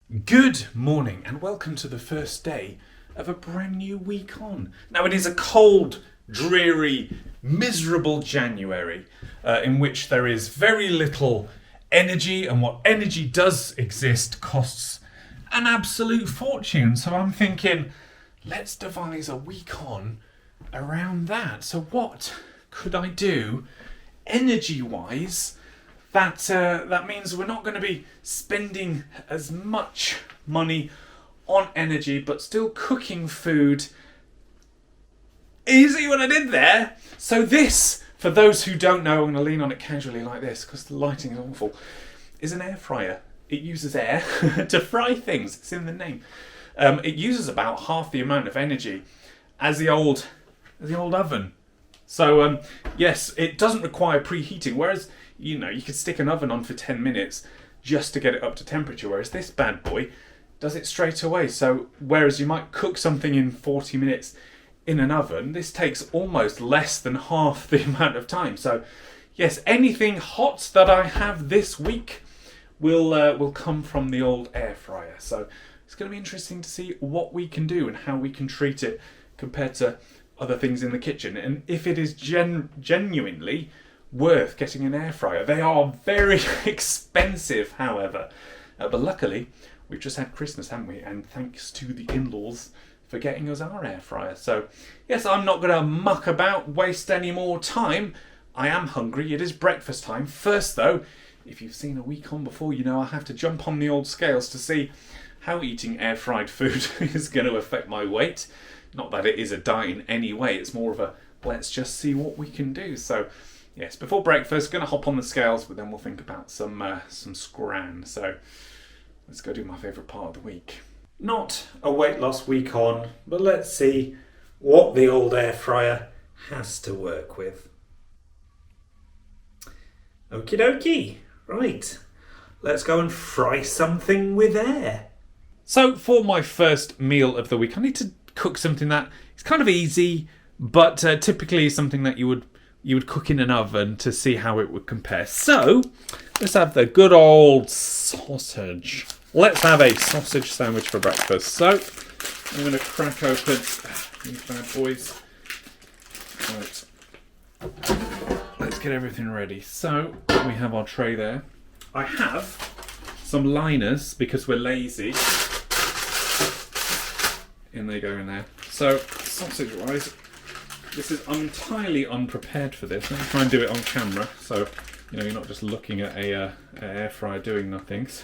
Good morning and welcome to the first day of a brand new week on. Now it is a cold, dreary, miserable January in which there is very little energy, and what energy does exist costs an absolute fortune. So I'm thinking, let's devise a week on around that. So what could I do energy-wise? That means we're not going to be spending as much money on energy, but still cooking food. You see what I did there? So this, for those who don't know, I'm going to lean on it casually like this because the lighting is awful, is an air fryer. It uses air to fry things. It's in the name. It uses about half the amount of energy as the old oven. So yes, it doesn't require preheating, whereas you could stick an oven on for 10 minutes just to get it up to temperature, whereas this bad boy does it straight away. So whereas you might cook something in 40 minutes in an oven, this takes almost less than half the amount of time. So yes, anything hot that I have this week will come from the old air fryer. So it's going to be interesting to see what we can do and how we can treat it compared to other things in the kitchen, and if it is genuinely worth getting an air fryer. They are very expensive, however, but luckily we've just had Christmas, haven't we? And thanks to the in-laws for getting us our air fryer. So yes, I'm not going to muck about, waste any more time. I am hungry. It is breakfast time. First though, if you've seen a week on before, you know I have to jump on the old scales to see how eating air fried food is going to affect my weight. Not that it is a diet in any way, it's more of a let's just see what we can do. So yes, before breakfast, going to hop on the scales, but then we'll think about some scran. So let's go do my favourite part of the week. Not a weight loss week on, but let's see what the old air fryer has to work with. Okie dokie, right, let's go and fry something with air. So for my first meal of the week, I need to cook something that is kind of easy, but typically something that you would cook in an oven to see how it would compare. So let's have the good old sausage. Let's have a sausage sandwich for breakfast. So I'm going to crack open these bad boys. Right. Let's get everything ready. So we have our tray there. I have some liners because we're lazy. In they go in there. So sausage wise, I'm entirely unprepared for this. Let me try and do it on camera, so you're not just looking at a air fryer doing nothings.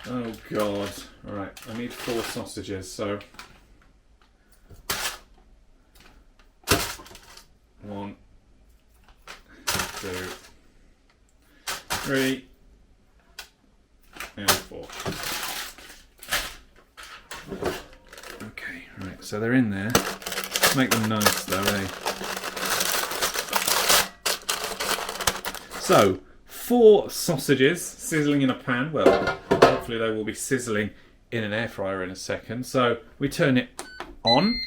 Oh god! All right, I need 4 sausages. So 1, 2, 3, and 4. Okay, right, so they're in there. Make them nice though, eh? So, 4 sausages sizzling in a pan. Well, hopefully they will be sizzling in an air fryer in a second. So, we turn it on.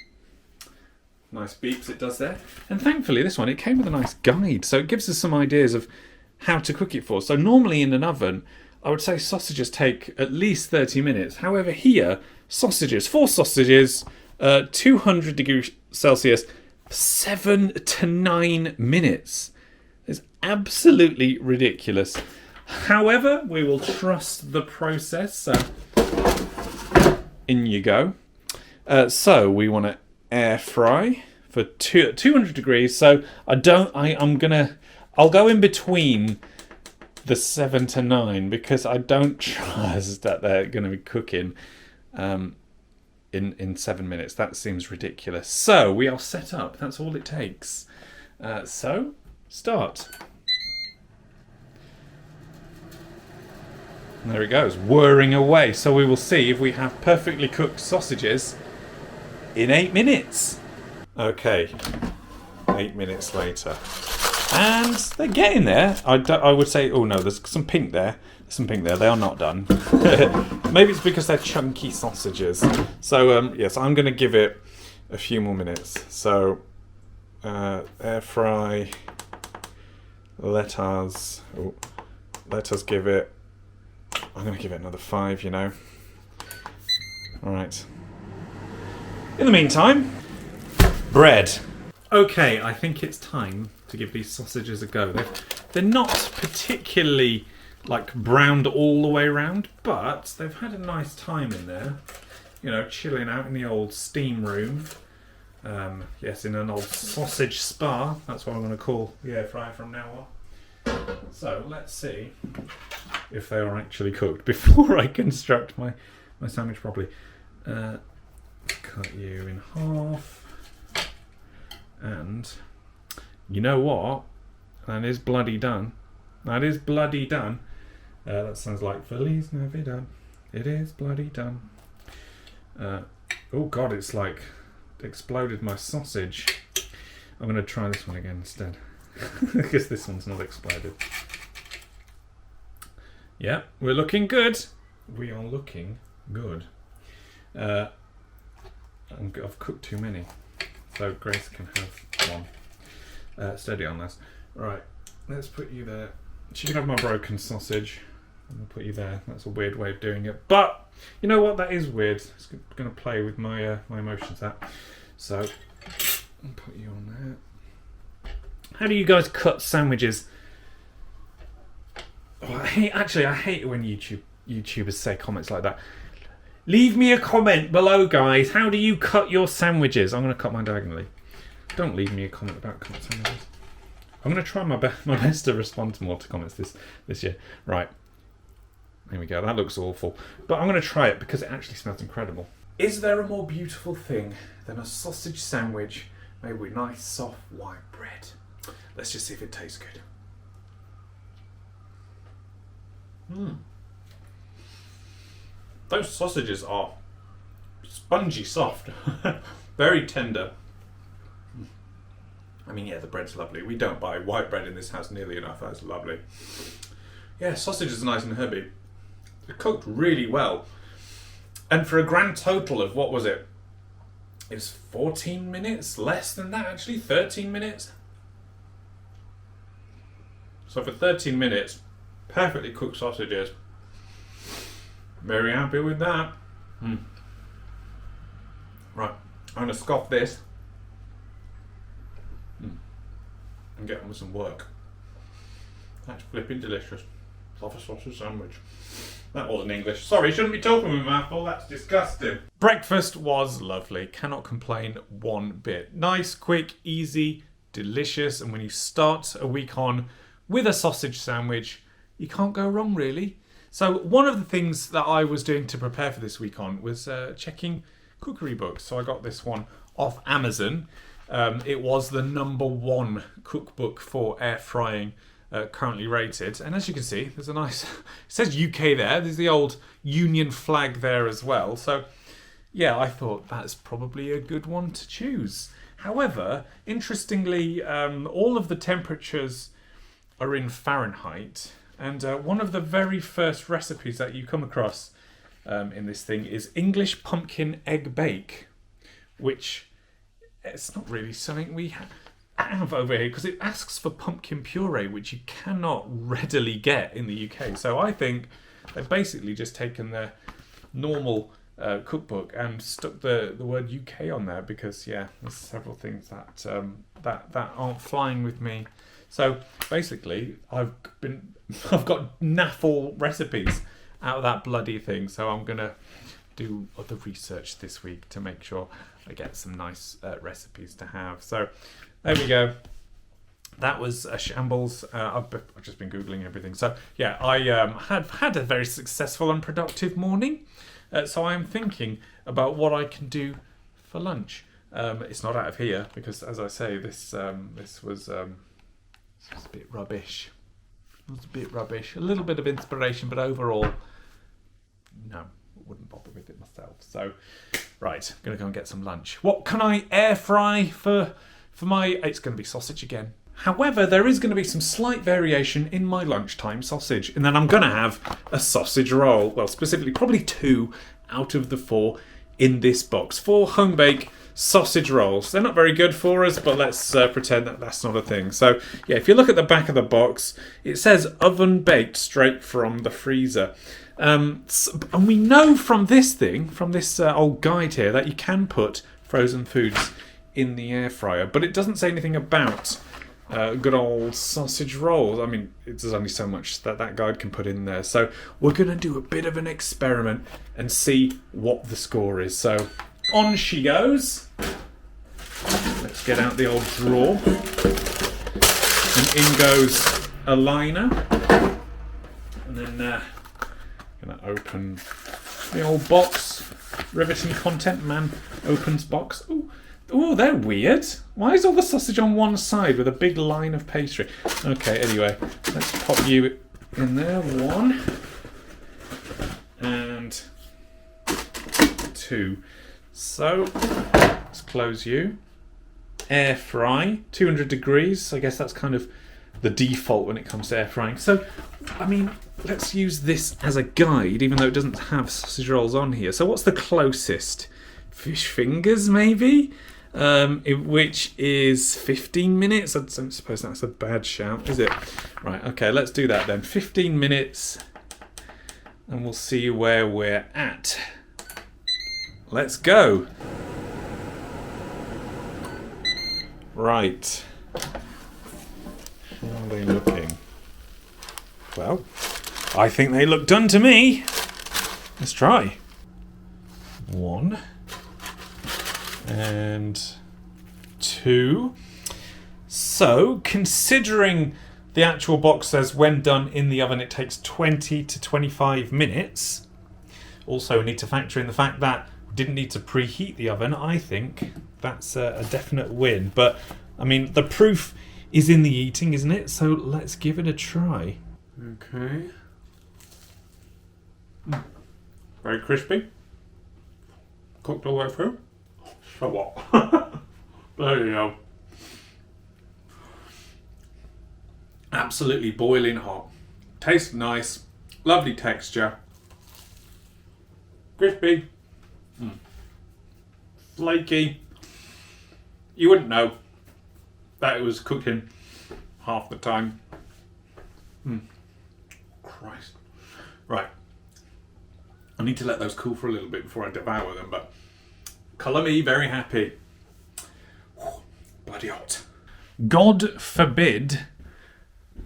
Nice beeps it does there. And thankfully this one, it came with a nice guide. So it gives us some ideas of how to cook it for. So normally in an oven, I would say sausages take at least 30 minutes. However, here, 4 sausages, 200 degrees Celsius, 7 to 9 minutes. It's absolutely ridiculous. However, we will trust the process. So, in you go. So we want to air fry for 200 degrees. So I'll go in between the 7 to 9 because I don't trust that they're going to be cooking in 7 minutes. That seems ridiculous. So we are set up. That's all it takes. So start. And there it goes, whirring away. So we will see if we have perfectly cooked sausages in 8 minutes. Okay, 8 minutes later. And they're getting there. I would say, oh no, there's some pink there. There's some pink there. They are not done. Maybe it's because they're chunky sausages. So yes, I'm going to give it a few more minutes. So air fry. Let us give it I'm going to give it another 5, you know. Alright. In the meantime, bread. Okay, I think it's time to give these sausages a go. They're not particularly like browned all the way around, but they've had a nice time in there. You know, chilling out in the old steam room. Yes, in an old sausage spa. That's what I'm going to call the air fryer from now on. So let's see if they are actually cooked before I construct my sandwich properly. Cut you in half. And you know what? That is bloody done. That is bloody done. That sounds like Feliz Navidad. It is bloody done. Oh God, it's like exploded my sausage. I'm going to try this one again instead. Because this one's not exploded. Yeah, we're looking good. We are looking good. I've cooked too many. So Grace can have one. Steady on this. Right, let's put you there. She can have my broken sausage. I'll put you there. That's a weird way of doing it. But, you know what? That is weird. It's going to play with my emotions, that. So, I'll put you on there. How do you guys cut sandwiches? Oh, I hate it when YouTubers say comments like that. Leave me a comment below, guys. How do you cut your sandwiches? I'm going to cut mine diagonally. Don't leave me a comment about cut sandwiches. I'm going to try my best to respond to more comments this year. Right. There we go. That looks awful. But I'm going to try it because it actually smells incredible. Is there a more beautiful thing than a sausage sandwich made with nice, soft, white bread? Let's just see if it tastes good. Those sausages are spongy soft. Very tender. I mean, yeah, the bread's lovely. We don't buy white bread in this house nearly enough. That's lovely. Yeah, sausages are nice and herby. They're cooked really well. And for a grand total of, what was it? It was 14 minutes? Less than that, actually. 13 minutes. So for 13 minutes, perfectly cooked sausages. Very happy with that. Right, I'm going to scoff this. And get on with some work. That's flipping delicious. Love a sausage sandwich. That wasn't English. Sorry, shouldn't be talking with a mouthful. That's disgusting. Breakfast was lovely. Cannot complain one bit. Nice, quick, easy, delicious. And when you start a week on with a sausage sandwich, you can't go wrong, really. So one of the things that I was doing to prepare for this week on was checking cookery books. So I got this one off Amazon. It was the #1 cookbook for air frying currently rated. And as you can see, there's a nice... It says UK there. There's the old Union flag there as well. So, yeah, I thought that's probably a good one to choose. However, interestingly, all of the temperatures are in Fahrenheit. And one of the very first recipes that you come across in this thing is English pumpkin egg bake, which it's not really something we have over here because it asks for pumpkin puree, which you cannot readily get in the UK. So I think they've basically just taken their normal cookbook and stuck the word UK on there because, yeah, there's several things that that aren't flying with me. So basically, I've got naffle recipes out of that bloody thing. So I'm gonna do other research this week to make sure I get some nice recipes to have. So there we go. That was a shambles. I've just been Googling everything. So yeah, I have had a very successful and productive morning. So I'm thinking about what I can do for lunch. It's not out of here because, as I say, this was a bit rubbish. It was a bit rubbish. A little bit of inspiration, but overall, no, I wouldn't bother with it myself. So, right, I'm going to go and get some lunch. What can I air fry for my... It's going to be sausage again. However, there is going to be some slight variation in my lunchtime sausage. And then I'm going to have a sausage roll. Well, specifically, probably 2 out of the 4 in this box. 4 home-bake sausage rolls. They're not very good for us, but let's pretend that that's not a thing. So, yeah, if you look at the back of the box, it says oven baked straight from the freezer. And we know from this old guide here, that you can put frozen foods in the air fryer, but it doesn't say anything about good old sausage rolls. I mean, there's only so much that guide can put in there. So we're going to do a bit of an experiment and see what the score is. So on she goes. Let's get out the old drawer. And in goes a liner. And then going to open the old box. Riveting content. Man opens box. Oh, they're weird. Why is all the sausage on one side with a big line of pastry? Okay, anyway, let's pop you in there. 1 and 2. So, let's close you. Air fry, 200 degrees. I guess that's kind of the default when it comes to air frying. So, I mean, let's use this as a guide, even though it doesn't have sausage rolls on here. So what's the closest? Fish fingers, maybe? Which is 15 minutes. I don't suppose that's a bad shout, is it? Right, okay, let's do that then. 15 minutes, and we'll see where we're at. Let's go. Right. How are they looking? Well, I think they look done to me. Let's try. 1 and 2. So, considering the actual box says when done in the oven it takes 20 to 25 minutes, also we need to factor in the fact that we didn't need to preheat the oven. I think that's a definite win. But, I mean, the proof is in the eating, isn't it? So let's give it a try. Okay. Very crispy. Cooked all the way through. So what? There you go. Absolutely boiling hot. Tastes nice. Lovely texture. Crispy. Flaky. You wouldn't know that it was cooking half the time. Christ. Right. I need to let those cool for a little bit before I devour them, but colour me very happy. Bloody hot. God forbid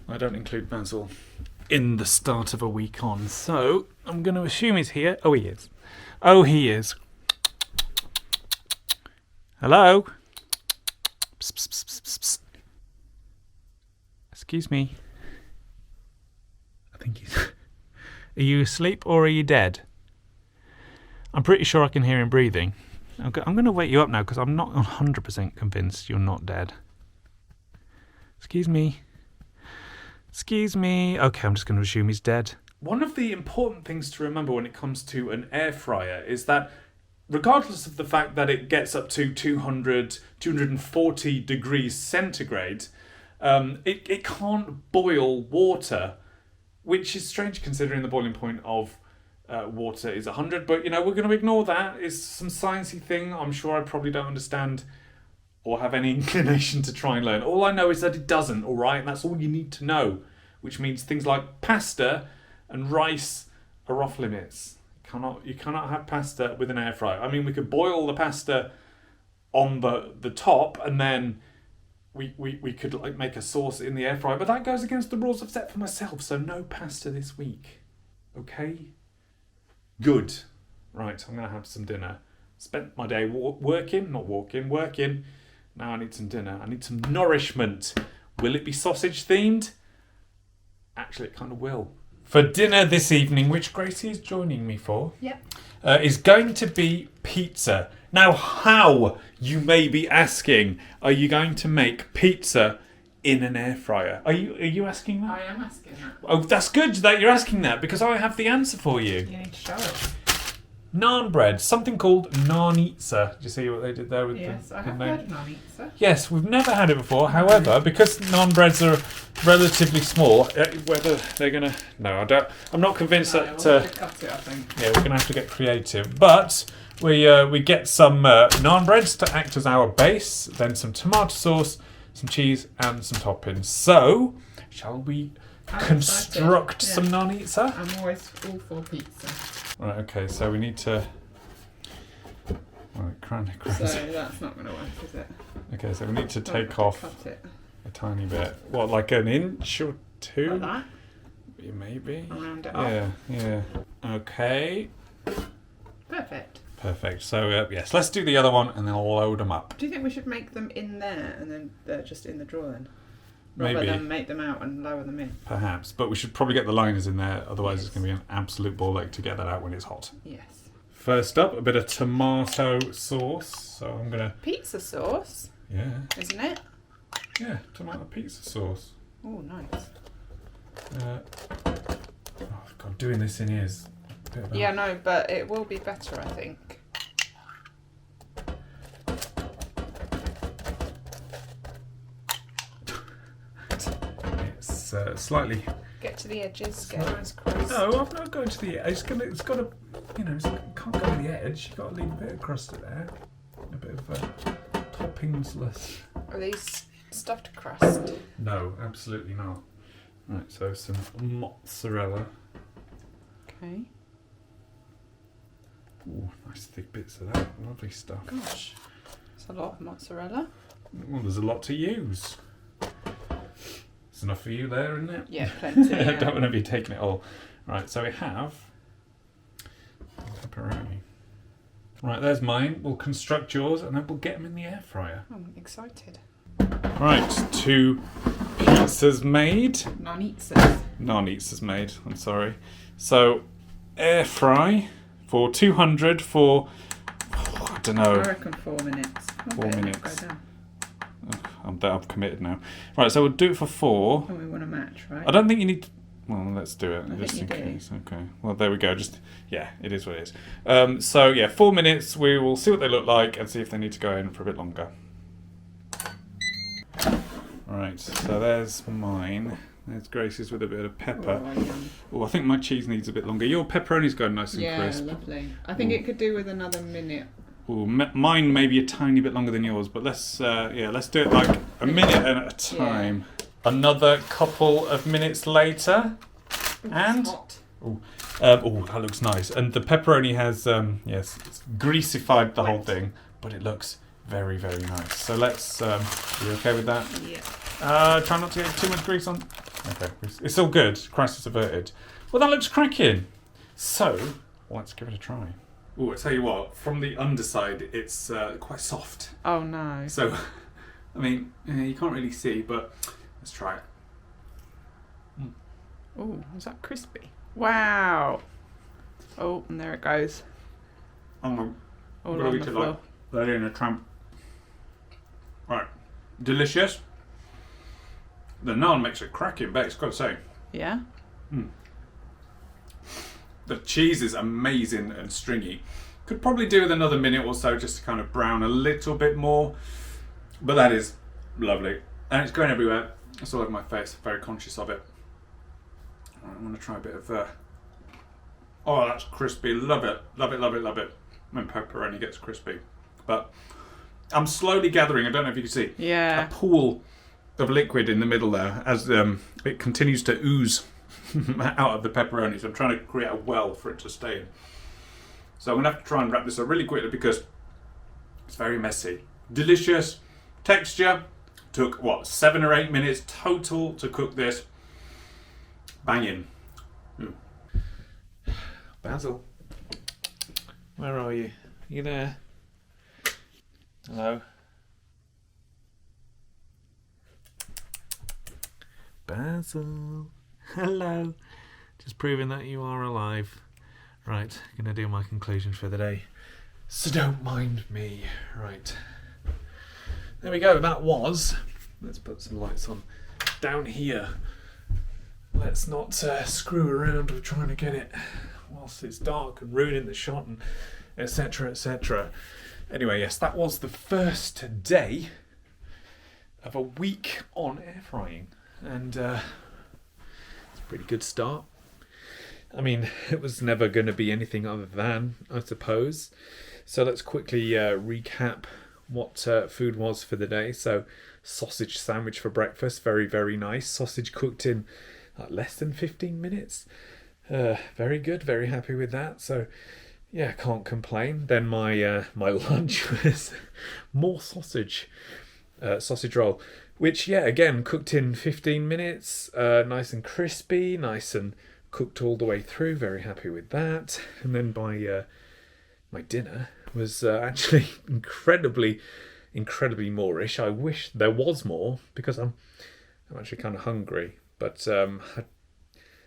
I don't include Basil in the start of a week on, so I'm going to assume he's here. Oh, he is. Oh, he is. Hello? Psst, psst, psst, psst, psst. Excuse me. I think he's... Are you asleep or are you dead? I'm pretty sure I can hear him breathing. I'm going to wake you up now because I'm not 100% convinced you're not dead. Excuse me. Excuse me. Okay, I'm just going to assume he's dead. One of the important things to remember when it comes to an air fryer is that regardless of the fact that it gets up to 240 degrees centigrade, it can't boil water, which is strange considering the boiling point of water is 100. But, you know, we're going to ignore that. It's some sciencey thing I'm sure I probably don't understand or have any inclination to try and learn. All I know is that it doesn't, all right? And that's all you need to know, which means things like pasta and rice are off limits. You cannot have pasta with an air fryer. I mean, we could boil the pasta on the top and then we could like make a sauce in the air fryer, but that goes against the rules I've set for myself, so no pasta this week. Okay? Good. Right, I'm going to have some dinner. Spent my day working. Now I need some dinner. I need some nourishment. Will it be sausage themed? Actually, it kind of will. For dinner this evening, which Gracie is joining me for, is going to be pizza. Now, how, you may be asking, are you going to make pizza in an air fryer? Are you asking that? I am asking that. Oh, that's good that you're asking that because I have the answer for you. You need to show it. Naan bread, something called naanitsa. Did you see what they did there with Yes, the I have name? heard of naanitsa. Yes, we've never had it before. However, because naan breads are relatively small, whether they're gonna I'm not convinced No, that. we'll have to cut it, I think. Yeah, we're gonna have to get creative. But we get some naan breads to act as our base, then some tomato sauce, some cheese, and some toppings. So, shall we I'm construct excited. some Yeah. non-pizza? I'm always all for pizza. Right, okay, so we need to... Right, cranny. So that's not going to work, is it? Okay, so we need to Don't take have to off Cut it. a tiny bit. What, like an inch or two? Like that. Maybe. Round it up. Yeah. Okay. Perfect. Perfect. So, yes, let's do the other one and then I'll load them up. Do you think we should make them in there and then they're just in the drawer then? Rather Maybe. than make them out and lower them in? Perhaps. But we should probably get the liners in there, otherwise it's Yes. going to be an absolute ball ache to get that out when it's hot. Yes. First up, a bit of tomato sauce. So I'm going to... Pizza sauce, Yeah. isn't it? Yeah, tomato pizza sauce. Oh, nice. Oh, God, doing this in here is a bit of a... Yeah, no, but it will be better, I think. It's slightly... Get to the edges, get a nice crust. No, I'm not going to the edge. It's got to, you know, it can't go to the edge. You've got to leave a bit of crust there. A bit of toppingsless. Are these stuffed crust? No, absolutely not. Right, so some mozzarella. Okay. Ooh, nice thick bits of that. Lovely stuff. Gosh, it's a lot of mozzarella. Well, there's a lot to use. It's enough for you there, isn't it? Yeah, plenty. I Yeah. don't want to be taking it all. Right, so we have pepperoni. Right, there's mine. We'll construct yours and then we'll get them in the air fryer. I'm excited. Right, 2 pizzas made. Non-eaters. Non-eaters made, I'm sorry. So, air fry for 200 for, I don't I know, reckon 4 minutes. 4 Okay, minutes. Go down. I'm committed now. Right, so we'll do it for 4. And we want to match, right? I don't think you need to, well, let's do it, I just in think you do. case. Okay, well, there we go. Just, yeah, it is what it is. So, yeah, 4 minutes. We will see what they look like and see if they need to go in for a bit longer. Right, so there's mine. There's Grace's with a bit of pepper. Oh, yum. Oh, I think my cheese needs a bit longer. Your pepperoni's going nice and Yeah, crisp. lovely. I think Ooh. it could do with another minute. Ooh, mine may be a tiny bit longer than yours, but let's do it like a minute at a time. Another couple of minutes later, Ooh, and it's hot. that looks nice. And the pepperoni has yes, it's greasified the whole Wet. thing, but it looks very, very nice. So let's. Are you okay with that? Yeah. Try not to get too much grease on. Okay, it's all good. Crisis averted. Well, that looks cracking. So let's give it a try. Oh, I tell you what, from the underside, it's quite soft. Oh no. So, I mean, you can't really see, but let's try it. Oh, is that crispy? Wow. Oh, and there it goes. Oh, All Really on the to floor. like. They're in a tramp. Right, delicious. The naan makes a cracking base, got to say. Yeah. The cheese is amazing and stringy. Could probably do with another minute or so just to kind of brown a little bit more. But that is lovely. And it's going everywhere. It's all over my face. Very conscious of it. I want to try a bit of... Oh, that's crispy. Love it. Love it, love it, love it. When pepperoni gets crispy. But I'm slowly gathering, I don't know if you can see, Yeah. a pool of liquid in the middle there as it continues to ooze out of the pepperoni. So I'm trying to create a well for it to stay in. So I'm going to have to try and wrap this up really quickly because it's very messy. Delicious texture. Took, 7 or 8 minutes total to cook this. Banging. Basil, where are you? You there? Hello? Basil, hello. Just proving that you are alive. Right, gonna do my conclusion for the day. So don't mind me. Right. There we go, that was. Let's put some lights on. Down here. Let's not screw around with trying to get it whilst it's dark and ruining the shot and etc, etc. Anyway, yes, that was the first day of a week on air frying. And it's a pretty good start. I mean, it was never going to be anything other than, I suppose. So let's quickly recap what food was for the day. So sausage sandwich for breakfast, very, very nice. Sausage cooked in less than 15 minutes. Very good, very happy with that. So yeah, can't complain. Then my my lunch was more sausage roll, which yeah, again cooked in 15 minutes, nice and crispy, nice and cooked all the way through. Very happy with that. And then my dinner was actually incredibly moreish. I wish there was more because I'm actually kind of hungry, but I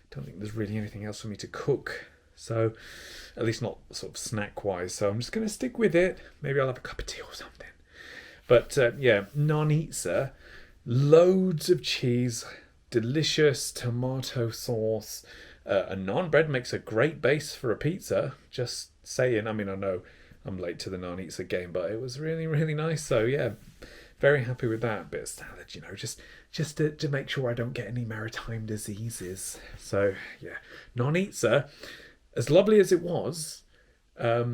don't think there's really anything else for me to cook. So, at least not sort of snack wise. So I'm just going to stick with it. Maybe I'll have a cup of tea or something. But yeah, nanitsa, loads of cheese, delicious tomato sauce. A naan bread makes a great base for a pizza. Just saying. I mean, I know I'm late to the nanitsa game, but it was really, really nice. So yeah, very happy with that. Bit of salad, you know, just to make sure I don't get any maritime diseases. So yeah, nanitsa, as lovely as it was a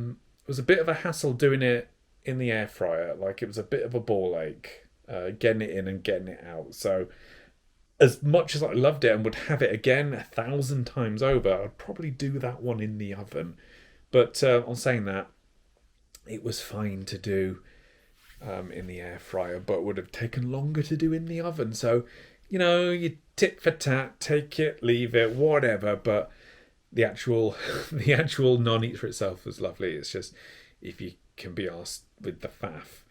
bit of a hassle doing it in the air fryer. Like, it was a bit of a ball ache getting it in and getting it out. So as much as I loved it and would have it again 1,000 times over, I'd probably do that one in the oven. But on saying that, it was fine to do in the air fryer, but would have taken longer to do in the oven. So, you know, you tit for tat, take it, leave it, whatever. But the actual nanitsa itself was lovely. It's just, if you can be asked with the faff.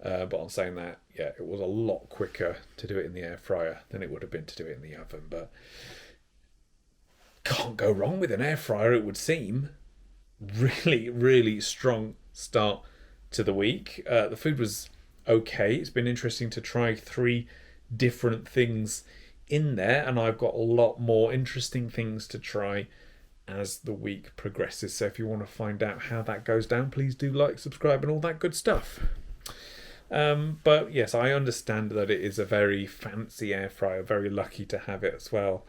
But on saying that, yeah, it was a lot quicker to do it in the air fryer than it would have been to do it in the oven. But can't go wrong with an air fryer, it would seem. Really, really strong start to the week. The food was okay. It's been interesting to try 3 different things in there, and I've got a lot more interesting things to try as the week progresses. So if you want to find out how that goes down, please do like, subscribe, and all that good stuff. But yes, I understand that it is a very fancy air fryer. Very lucky to have it as well.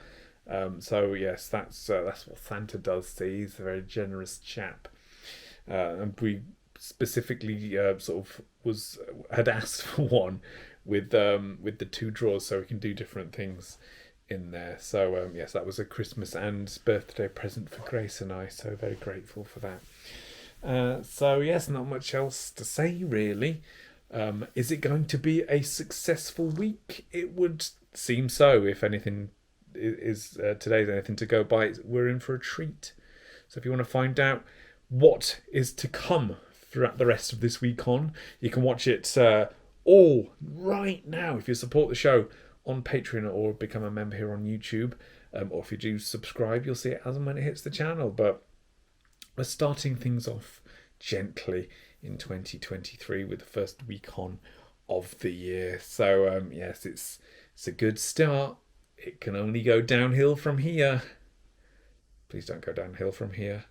So yes, that's what Santa does. See, he's a very generous chap, and we specifically had asked for one with the 2 drawers, so we can do different things in there. So yes, that was a Christmas and birthday present for Grace and I. So very grateful for that. So yes, not much else to say really. Is it going to be a successful week? It would seem so. If anything is today's anything to go by, we're in for a treat. So if you want to find out what is to come throughout the rest of this week on, you can watch it all right now if you support the show on Patreon or become a member here on YouTube, or if you do subscribe, you'll see it as and when it hits the channel. But we're starting things off gently in 2023 with the first week on of the year. So yes, it's a good start. It can only go downhill from here. Please don't go downhill from here.